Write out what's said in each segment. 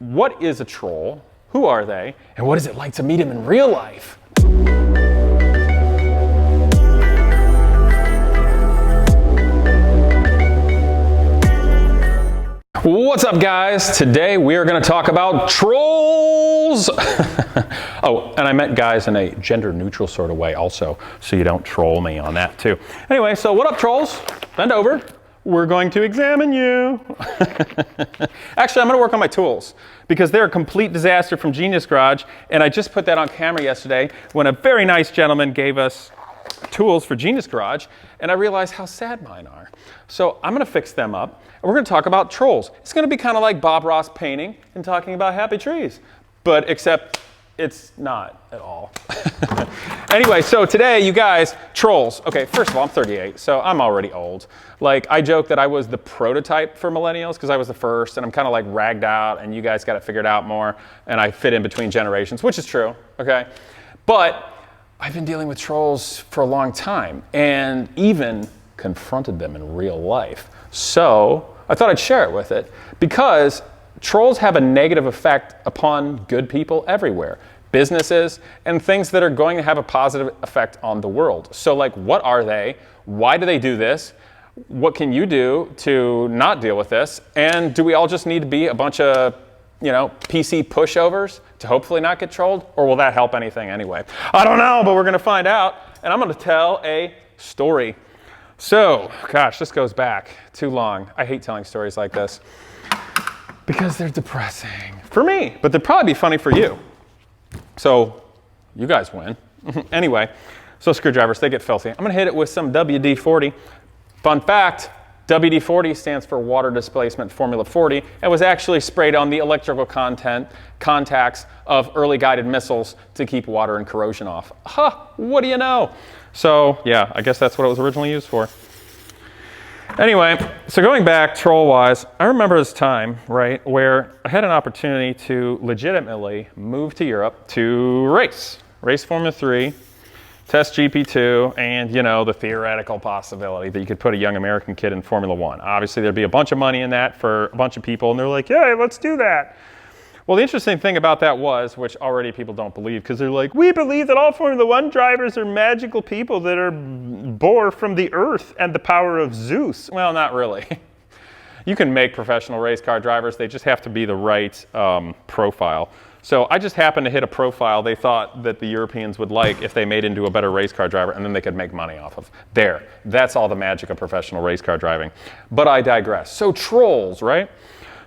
What is a troll? Who are they? And what is it like to meet them in real life? What's up, guys? Today we are going to talk about trolls. Oh, and I meant guys in a gender neutral sort of way also, so you don't troll me on that too. Anyway, so what up, trolls? Bend over. We're going to examine you. Actually, I'm going to work on my tools because they're a complete disaster from Genius Garage, and I just put that on camera yesterday when a very nice gentleman gave us tools for Genius Garage, and I realized how sad mine are. So I'm going to fix them up, and we're going to talk about trolls. It's going to be kind of like Bob Ross painting and talking about happy trees, but except it's not at all. Anyway, so today, you guys, trolls. Okay, first of all, I'm 38, so I'm already old. Like, I joke that I was the prototype for millennials because I was the first, and I'm kind of like ragged out, and you guys got it figured out more, and I fit in between generations, which is true, okay? But I've been dealing with trolls for a long time, and even confronted them in real life. So I thought I'd share it with it because trolls have a negative effect upon good people everywhere. Businesses and things that are going to have a positive effect on the world. So like, what are they? Why do they do this? What can you do to not deal with this? And do we all just need to be a bunch of, PC pushovers to hopefully not get trolled? Or will that help anything anyway? I don't know, but we're gonna find out. And I'm gonna tell a story. So, gosh, this goes back too long. I hate telling stories like this because they're depressing for me, but they'd probably be funny for you. So you guys win. Anyway, so screwdrivers, they get filthy. I'm gonna hit it with some WD-40. Fun fact, WD-40 stands for water displacement formula 40 and was actually sprayed on the electrical contacts of early guided missiles to keep water and corrosion off. What do you know? So yeah, I guess that's what it was originally used for. Anyway, so going back troll-wise, I remember this time, right, where I had an opportunity to legitimately move to Europe to race Formula 3, test GP2, and, the theoretical possibility that you could put a young American kid in Formula 1. Obviously, there'd be a bunch of money in that for a bunch of people, and they're like, yeah, let's do that. Well, the interesting thing about that was, which already people don't believe, because they're like, we believe that all Formula 1 drivers are magical people that are born from the earth and the power of Zeus. Well, not really. You can make professional race car drivers. They just have to be the right profile. So I just happened to hit a profile they thought that the Europeans would like if they made into a better race car driver, and then they could make money off of. There. That's all the magic of professional race car driving. But I digress. So trolls, right?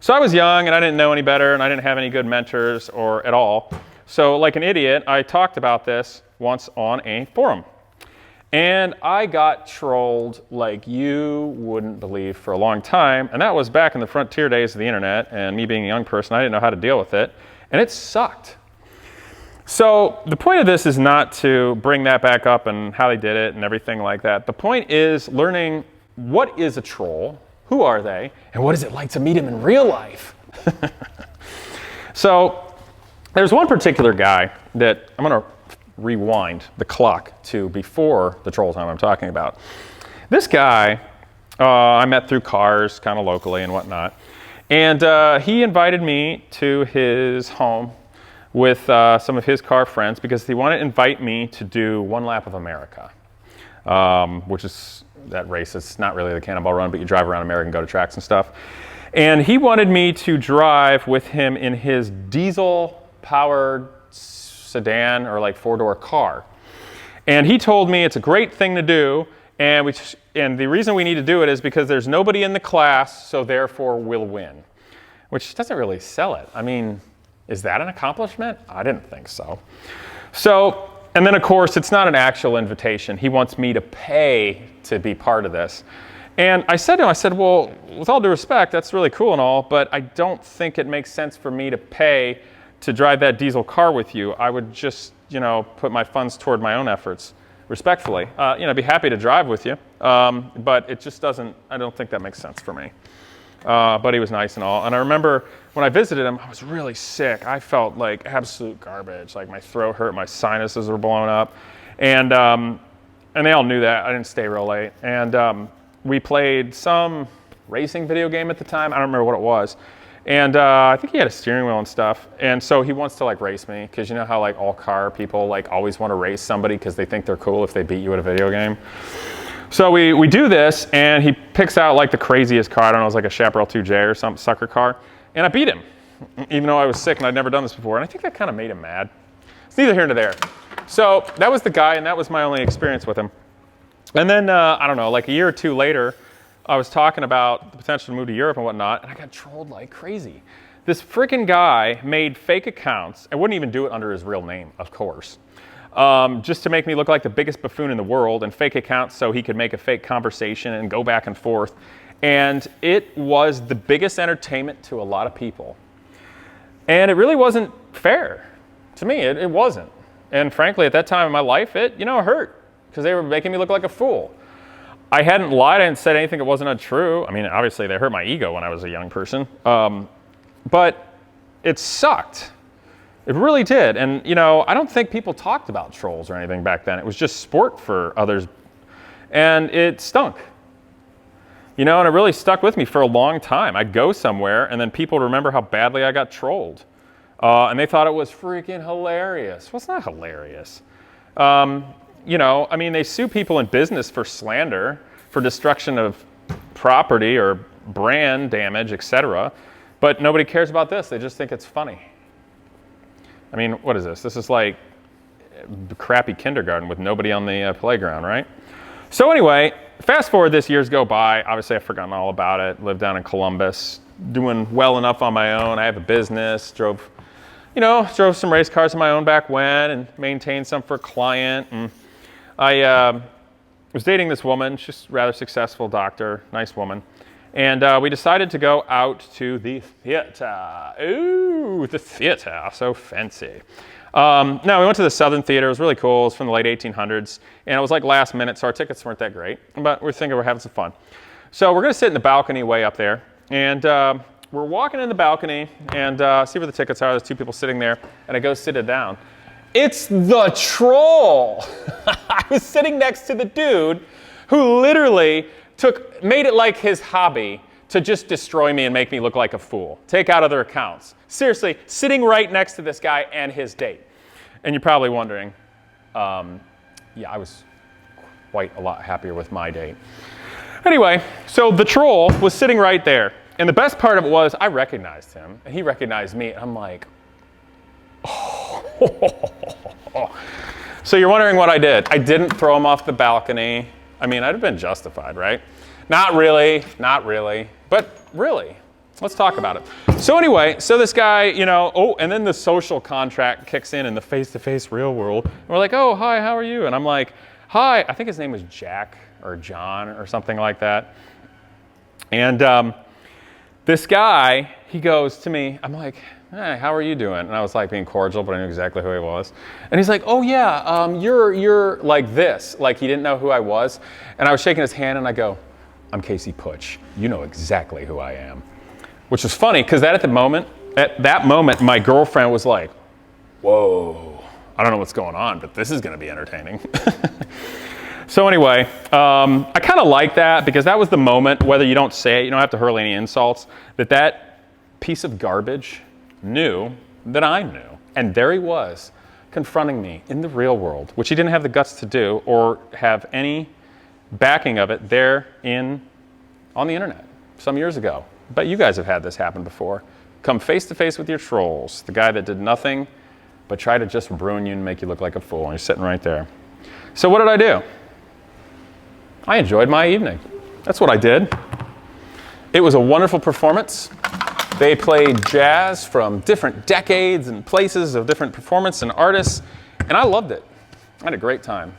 So I was young and I didn't know any better and I didn't have any good mentors or at all. So like an idiot, I talked about this once on a forum. And I got trolled like you wouldn't believe for a long time. And that was back in the frontier days of the internet, and me being a young person, I didn't know how to deal with it. And it sucked. So the point of this is not to bring that back up and how they did it and everything like that. The point is learning what is a troll, who are they, and what is it like to meet them in real life? So there's one particular guy that I'm going to rewind the clock to before the troll time I'm talking about. This guy I met through cars, kind of locally and whatnot. And he invited me to his home with some of his car friends because he wanted to invite me to do one lap of America, which is that race. It's not really the Cannonball Run, but you drive around America and go to tracks and stuff. And he wanted me to drive with him in his diesel-powered sedan or like four-door car. And he told me it's a great thing to do, and the reason we need to do it is because there's nobody in the class, so therefore we'll win. Which doesn't really sell it. I mean, is that an accomplishment? I didn't think so. So, and then of course, it's not an actual invitation. He wants me to pay to be part of this. And I said to him, well, with all due respect, that's really cool and all, but I don't think it makes sense for me to pay to drive that diesel car with you. I would just, put my funds toward my own efforts, respectfully. Be happy to drive with you, but it just doesn't, I don't think that makes sense for me. But he was nice and all. And I remember when I visited him, I was really sick. I felt like absolute garbage. Like my throat hurt, my sinuses were blown up. And they all knew that. I didn't stay real late. And we played some racing video game at the time. I don't remember what it was. And I think he had a steering wheel and stuff. And so he wants to like race me, because you know how like all car people like always want to race somebody because they think they're cool if they beat you at a video game. So we do this, and he picks out like the craziest car. I don't know, it was like a Chaparral 2J or some sucker car. And I beat him, even though I was sick and I'd never done this before. And I think that kind of made him mad. It's neither here nor there. So that was the guy, and that was my only experience with him. And then, I don't know, like a year or two later, I was talking about the potential to move to Europe and whatnot, and I got trolled like crazy. This freaking guy made fake accounts, and wouldn't even do it under his real name, of course, just to make me look like the biggest buffoon in the world, and fake accounts so he could make a fake conversation and go back and forth. And it was the biggest entertainment to a lot of people. And it really wasn't fair. To me, it wasn't. And frankly, at that time in my life, it hurt, because they were making me look like a fool. I hadn't lied, I hadn't said anything that wasn't untrue. I mean, obviously they hurt my ego when I was a young person. But it sucked. It really did. And I don't think people talked about trolls or anything back then. It was just sport for others. And it stunk. And it really stuck with me for a long time. I'd go somewhere, and then people would remember how badly I got trolled. And they thought it was freaking hilarious. Well, it's not hilarious. I mean, they sue people in business for slander, for destruction of property or brand damage, etc. But nobody cares about this. They just think it's funny. I mean, what is this? This is like crappy kindergarten with nobody on the playground, right? So anyway, fast forward this, years go by. Obviously, I've forgotten all about it. Lived down in Columbus, doing well enough on my own. I have a business, drove some race cars of my own back when, and maintained some for a client. And I was dating this woman. She's a rather successful doctor, nice woman. And we decided to go out to the theater. Ooh, the theater, so fancy. No, we went to the Southern Theater. It was really cool. It was from the late 1800s. And it was like last minute, so our tickets weren't that great. But we're thinking we're having some fun. So we're going to sit in the balcony way up there. And we're walking in the balcony and see where the tickets are. There's two people sitting there. And I go sit it down. It's the troll. I was sitting next to the dude who literally made it like his hobby to just destroy me and make me look like a fool. Take out other accounts. Seriously, sitting right next to this guy and his date. And you're probably wondering, yeah, I was quite a lot happier with my date. Anyway, so the troll was sitting right there. And the best part of it was I recognized him, and he recognized me. And I'm like, oh. So you're wondering what I did. I didn't throw him off the balcony. I mean, I'd have been justified, right? Not really, but really. Let's talk about it. So anyway, so this guy, and then the social contract kicks in the face-to-face real world. And we're like, oh, hi, how are you? And I'm like, hi, I think his name was Jack or John or something like that. And this guy, he goes to me, I'm like, hey, how are you doing? And I was like being cordial, but I knew exactly who he was. And he's like, oh yeah, you're like this. Like he didn't know who I was. And I was shaking his hand and I go, I'm Casey Putsch. You know exactly who I am. Which was funny, because at that moment, my girlfriend was like, whoa, I don't know what's going on, but this is going to be entertaining. So anyway, I kind of like that, because that was the moment, whether you don't say it, you don't have to hurl any insults, that piece of garbage knew that I knew. And there he was, confronting me in the real world, which he didn't have the guts to do or have any backing of it there on the internet some years ago. But you guys have had this happen before. Come face to face with your trolls, the guy that did nothing but try to just ruin you and make you look like a fool, and you're sitting right there. So what did I do? I enjoyed my evening. That's what I did. It was a wonderful performance. They played jazz from different decades and places of different performance and artists, and I loved it. I had a great time.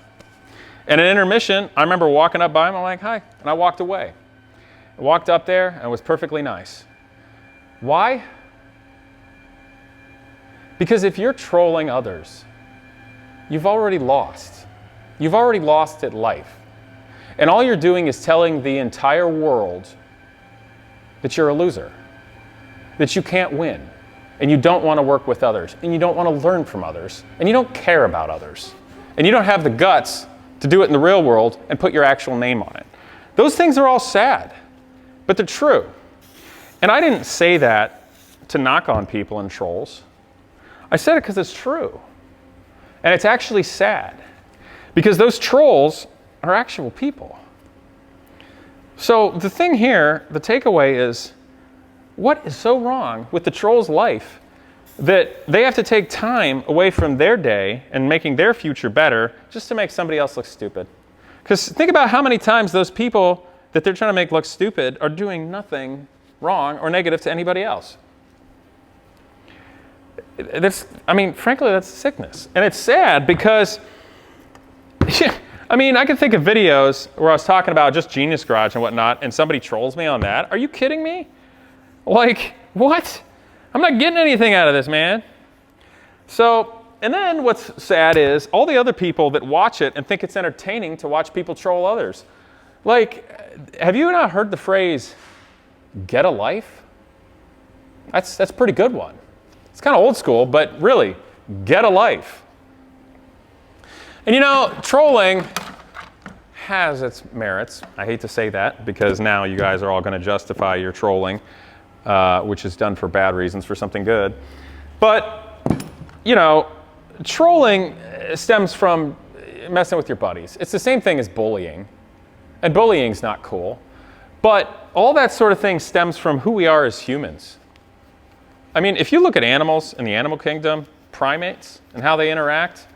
And at intermission, I remember walking up by him, I'm like, hi, and I walked away. I walked up there, and it was perfectly nice. Why? Because if you're trolling others, you've already lost. You've already lost at life. And all you're doing is telling the entire world that you're a loser, that you can't win, and you don't want to work with others, and you don't want to learn from others, and you don't care about others, and you don't have the guts to do it in the real world and put your actual name on it. Those things are all sad, but they're true. And I didn't say that to knock on people and trolls. I said it because it's true. And it's actually sad. Because those trolls are actual people. So the thing here, the takeaway is, what is so wrong with the troll's life that they have to take time away from their day and making their future better just to make somebody else look stupid? Because think about how many times those people that they're trying to make look stupid are doing nothing wrong or negative to anybody else. Frankly, that's sickness. And it's sad because, I can think of videos where I was talking about just Genius Garage and whatnot, and somebody trolls me on that. Are you kidding me? Like, what? I'm not getting anything out of this, man. So, and then what's sad is all the other people that watch it and think it's entertaining to watch people troll others. Like, have you not heard the phrase, get a life? That's a pretty good one. It's kind of old school, but really, get a life. And trolling has its merits. I hate to say that because now you guys are all going to justify your trolling, which is done for bad reasons, for something good. But, trolling stems from messing with your buddies. It's the same thing as bullying. And bullying's not cool. But all that sort of thing stems from who we are as humans. If you look at animals in the animal kingdom, primates, and how they interact,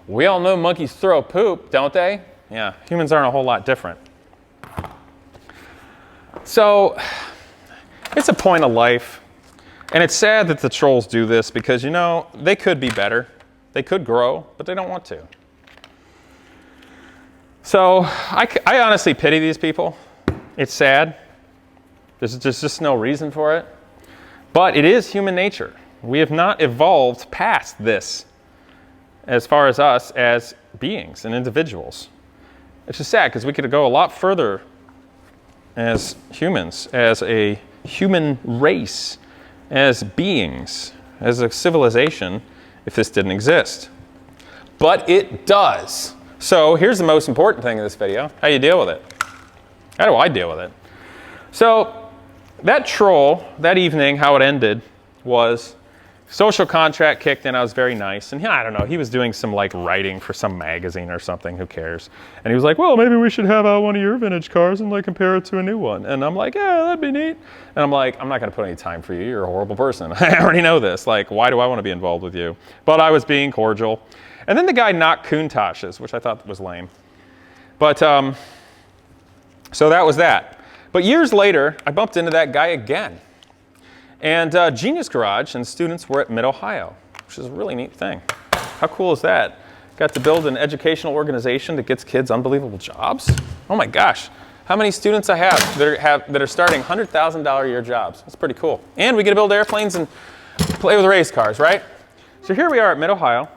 we all know monkeys throw poop, don't they? Yeah, humans aren't a whole lot different. So, it's a point of life. And it's sad that the trolls do this because, they could be better. They could grow, but they don't want to. So, I honestly pity these people. It's sad. There's just no reason for it. But it is human nature. We have not evolved past this as far as us as beings and individuals. It's just sad because we could go a lot further as humans, as a human race, as beings, as a civilization, if this didn't exist. But it does. So here's the most important thing in this video. How you deal with it. How do I deal with it? So that troll, that evening, how it ended was social contract kicked in. I was very nice. And I don't know, he was doing some writing for some magazine or something. Who cares? And he was like, well, maybe we should have one of your vintage cars and compare it to a new one. And I'm like, yeah, that'd be neat. And I'm like, I'm not going to put any time for you. You're a horrible person. I already know this. Why do I want to be involved with you? But I was being cordial. And then the guy knocked Countach's, which I thought was lame. But, so that was that. But years later, I bumped into that guy again. And Genius Garage and students were at Mid-Ohio, which is a really neat thing. How cool is that? Got to build an educational organization that gets kids unbelievable jobs. Oh my gosh. How many students I have that are starting $100,000 a year jobs? That's pretty cool. And we get to build airplanes and play with race cars, right? So here we are at Mid-Ohio.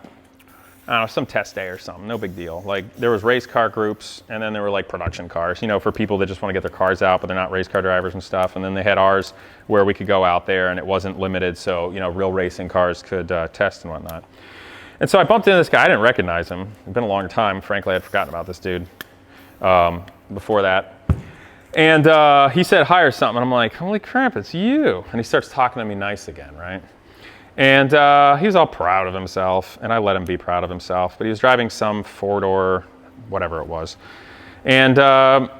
I don't know, some test day or something, no big deal. There was race car groups, and then there were production cars, for people that just want to get their cars out, but they're not race car drivers and stuff. And then they had ours where we could go out there, and it wasn't limited, so, real racing cars could test and whatnot. And so I bumped into this guy. I didn't recognize him. It's been a long time. Frankly, I'd forgotten about this dude before that. And he said hi or something, and I'm like, holy crap, it's you. And he starts talking to me nice again, right? And he was all proud of himself, and I let him be proud of himself. But he was driving some four-door, whatever it was. And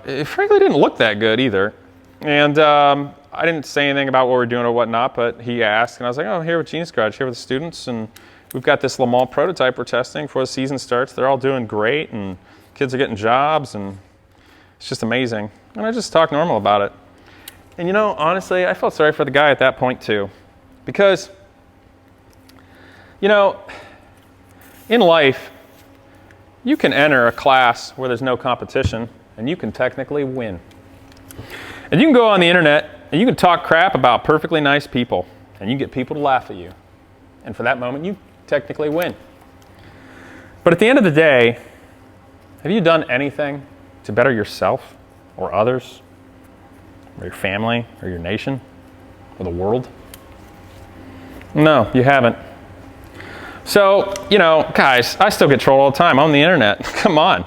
it frankly didn't look that good either. And I didn't say anything about what we're doing or whatnot, but he asked, and I was like, oh, I'm here with Genius Garage, here with the students, and we've got this Le Mans prototype we're testing before the season starts. They're all doing great, and kids are getting jobs, and it's just amazing. And I just talked normal about it. And honestly, I felt sorry for the guy at that point too. Because in life, you can enter a class where there's no competition, and you can technically win. And you can go on the internet, and you can talk crap about perfectly nice people, and you get people to laugh at you. And for that moment, you technically win. But at the end of the day, have you done anything to better yourself, or others, or your family, or your nation, or the world? No, you haven't. So, guys, I still get trolled all the time on the internet. Come on.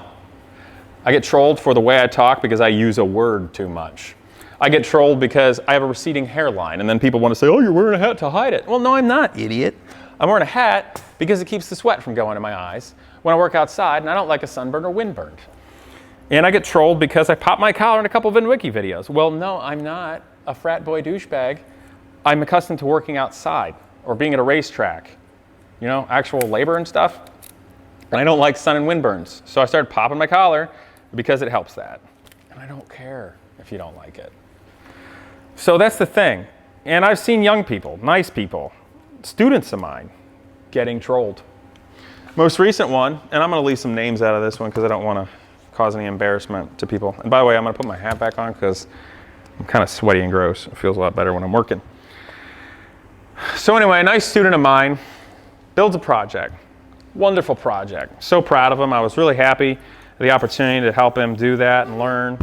I get trolled for the way I talk because I use a word too much. I get trolled because I have a receding hairline, and then people want to say, oh, you're wearing a hat to hide it. Well, no, I'm not, idiot. I'm wearing a hat because it keeps the sweat from going to my eyes when I work outside, and I don't like a sunburn or windburned. And I get trolled because I pop my collar in a couple of VinWiki videos. Well, no, I'm not a frat boy douchebag. I'm accustomed to working outside or being at a racetrack, you know, actual labor and stuff. And I don't like sun and wind burns. So I started popping my collar because it helps that. And I don't care if you don't like it. So that's the thing. And I've seen young people, nice people, students of mine, getting trolled. Most recent one, and I'm going to leave some names out of this one because I don't want to cause any embarrassment to people. And by the way, I'm going to put my hat back on because I'm kind of sweaty and gross. It feels a lot better when I'm working. So anyway, a nice student of mine builds a project. Wonderful project. So proud of him. I was really happy for the opportunity to help him do that and learn.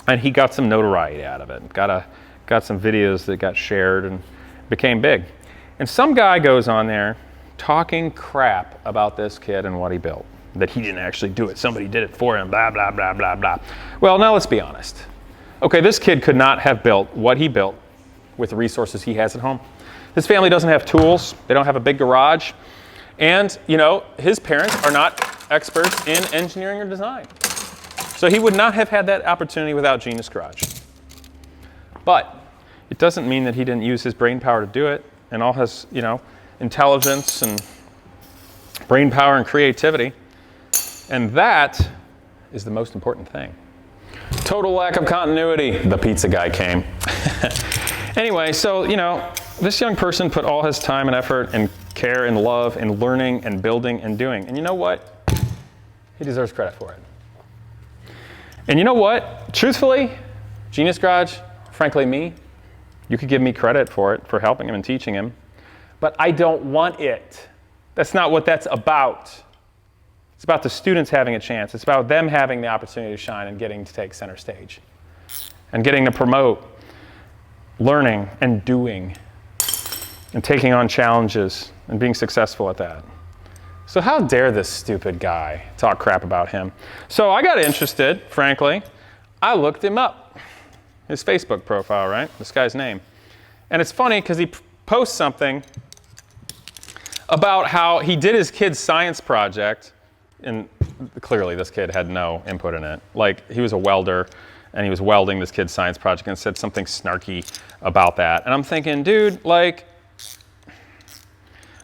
And he got some notoriety out of it. Got some videos that got shared and became big. And some guy goes on there talking crap about this kid and what he built. That he didn't actually do it. Somebody did it for him, blah, blah, blah, blah, blah. Well, now let's be honest. Okay, this kid could not have built what he built with the resources he has at home. His family doesn't have tools. They don't have a big garage. And, you know, his parents are not experts in engineering or design. So he would not have had that opportunity without Genius Garage. But it doesn't mean that he didn't use his brain power to do it and all his, you know, intelligence and brain power and creativity. And that is the most important thing. Total lack of continuity. The pizza guy came. Anyway, so, you know, this young person put all his time and effort and care and love and learning and building and doing. And you know what? He deserves credit for it. And you know what? Truthfully, Genius Garage, frankly me, you could give me credit for it, for helping him and teaching him. But I don't want it. That's not what that's about. It's about the students having a chance. It's about them having the opportunity to shine and getting to take center stage. And getting to promote learning and doing and taking on challenges and being successful at that. So how dare this stupid guy talk crap about him? So I got interested, frankly. I looked him up. His Facebook profile, right? This guy's name. And it's funny because he posts something about how he did his kid's science project. And clearly this kid had no input in it. Like, he was a welder and he was welding this kid's science project and said something snarky about that. And I'm thinking, dude, like,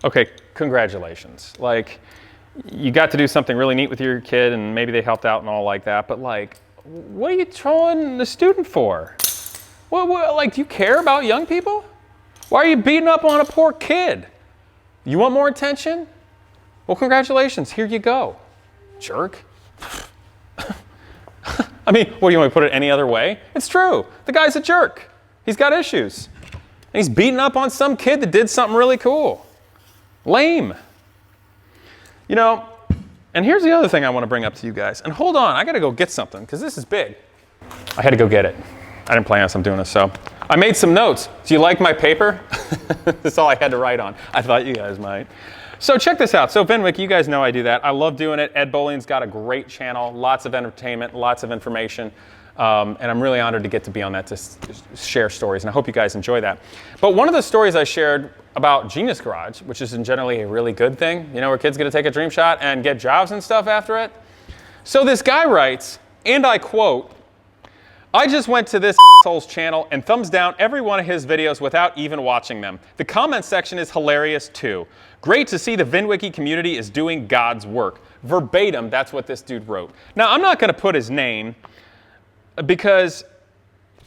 okay, congratulations. Like, you got to do something really neat with your kid and maybe they helped out and all like that, but like, what are you trolling the student for? What, like, do you care about young people? Why are you beating up on a poor kid? You want more attention? Well, congratulations, here you go, jerk. I mean, what, do you want me to put it any other way? It's true, the guy's a jerk. He's got issues. And he's beating up on some kid that did something really cool. Lame. You know, and here's the other thing I want to bring up to you guys. And hold on, I got to go get something because this is big. I had to go get it. I didn't plan on doing this, so I made some notes. Do you like my paper? That's all I had to write on. I thought you guys might. So check this out. So VinWiki, you guys know I do that. I love doing it. Ed Bolling's got a great channel, lots of entertainment, lots of information. And I'm really honored to get to be on that to share stories, and I hope you guys enjoy that. But one of the stories I shared about Genius Garage, which is generally a really good thing, you know, where kids get to take a dream shot and get jobs and stuff after it. So this guy writes, and I quote, "I just went to this asshole's channel and thumbs down every one of his videos without even watching them. The comment section is hilarious too. Great to see the VinWiki community is doing God's work." Verbatim, that's what this dude wrote. Now, I'm not going to put his name because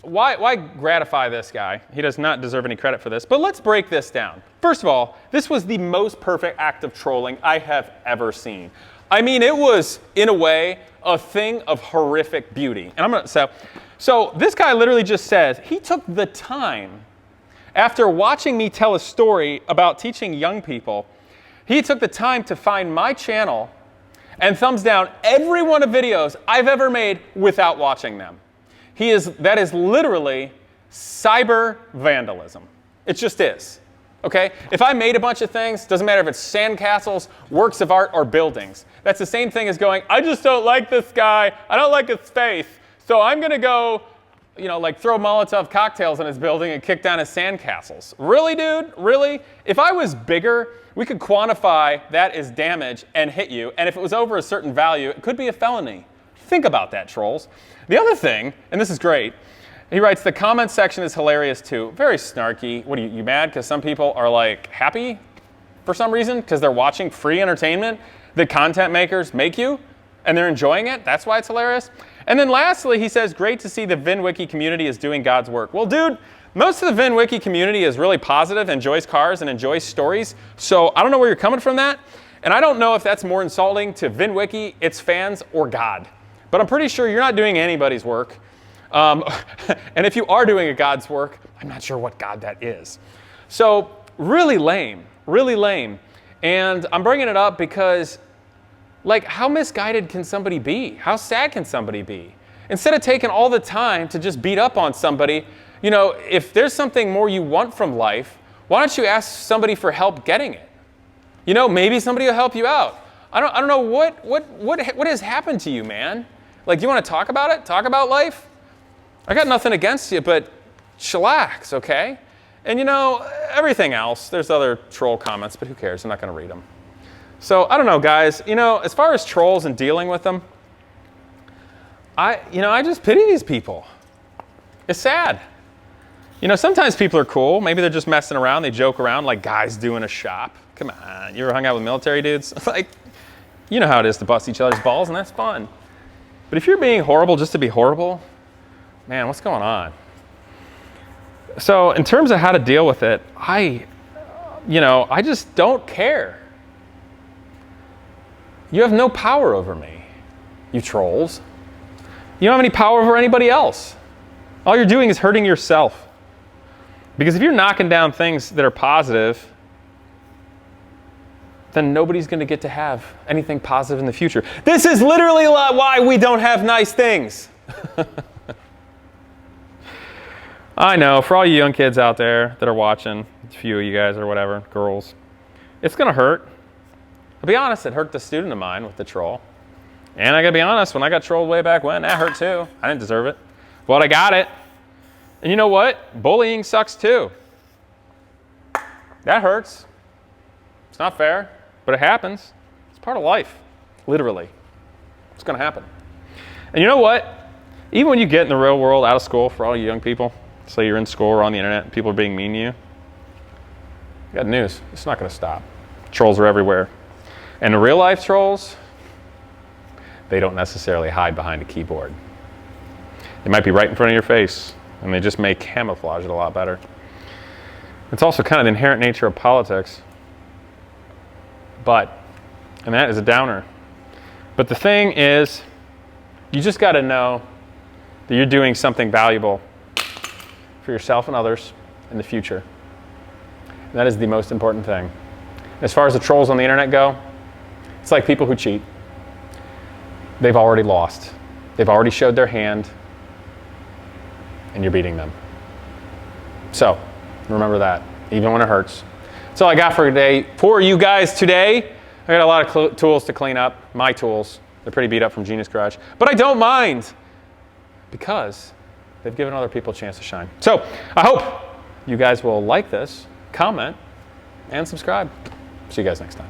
why gratify this guy? He does not deserve any credit for this. But let's break this down. First of all, this was the most perfect act of trolling I have ever seen. I mean, it was, in a way, a thing of horrific beauty. And I'm going to so this guy literally just says he took the time, after watching me tell a story about teaching young people, he took the time to find my channel and thumbs down every one of videos I've ever made without watching them. That is literally cyber vandalism. It just is. Okay? If I made a bunch of things, doesn't matter if it's sandcastles, works of art, or buildings. That's the same thing as going, I just don't like this guy, I don't like his face, so I'm gonna go like throw Molotov cocktails in his building and kick down his sandcastles. Really, dude? Really? If I was bigger, we could quantify that as damage and hit you, and if it was over a certain value, it could be a felony. Think about that, trolls. The other thing, and this is great, he writes, the comment section is hilarious too. Very snarky. What are you mad because some people are like happy for some reason because they're watching free entertainment that content makers make you and they're enjoying it? That's why it's hilarious. And then lastly, he says, great to see the VinWiki community is doing God's work. Well, dude, most of the VinWiki community is really positive, enjoys cars and enjoys stories. So I don't know where you're coming from that. And I don't know if that's more insulting to VinWiki, its fans, or God. But I'm pretty sure you're not doing anybody's work. And if you are doing a God's work, I'm not sure what God that is. So really lame, really lame. And I'm bringing it up because, like, how misguided can somebody be? How sad can somebody be? Instead of taking all the time to just beat up on somebody, if there's something more you want from life, why don't you ask somebody for help getting it? Maybe somebody will help you out. I don't know what has happened to you, man. Like, you want to talk about it? Talk about life? I got nothing against you, but chillax, okay? And everything else, there's other troll comments, but who cares? I'm not going to read them. So I don't know, guys. As far as trolls and dealing with them, I just pity these people. It's sad. Sometimes people are cool. Maybe they're just messing around. They joke around like guys do in a shop. Come on, you ever hung out with military dudes? Like, you know how it is to bust each other's balls, and that's fun. But if you're being horrible just to be horrible, man, what's going on? So in terms of how to deal with it, I just don't care. You have no power over me, you trolls. You don't have any power over anybody else. All you're doing is hurting yourself. Because if you're knocking down things that are positive, then nobody's going to get to have anything positive in the future. This is literally why we don't have nice things. I know, for all you young kids out there that are watching, a few of you guys or whatever, girls, it's going to hurt. I'll be honest, it hurt the student of mine with the troll. And I got to be honest, when I got trolled way back when, that hurt too. I didn't deserve it. But I got it. And you know what? Bullying sucks too. That hurts. It's not fair, but it happens. It's part of life, literally. It's going to happen. And you know what? Even when you get in the real world, out of school, for all you young people, say you're in school or on the internet and people are being mean to you, I got news. It's not going to stop. Trolls are everywhere. And the real life trolls, they don't necessarily hide behind a keyboard. They might be right in front of your face, and they just may camouflage it a lot better. It's also kind of the inherent nature of politics. And that is a downer. But the thing is, you just got to know that you're doing something valuable for yourself and others in the future. And that is the most important thing. As far as the trolls on the internet go, it's like people who cheat. They've already lost. They've already showed their hand, and you're beating them. So, remember that, even when it hurts. That's all I got for you guys today. I got a lot of tools to clean up, my tools. They're pretty beat up from Genius Garage. But I don't mind, because they've given other people a chance to shine. So, I hope you guys will like this, comment, and subscribe. See you guys next time.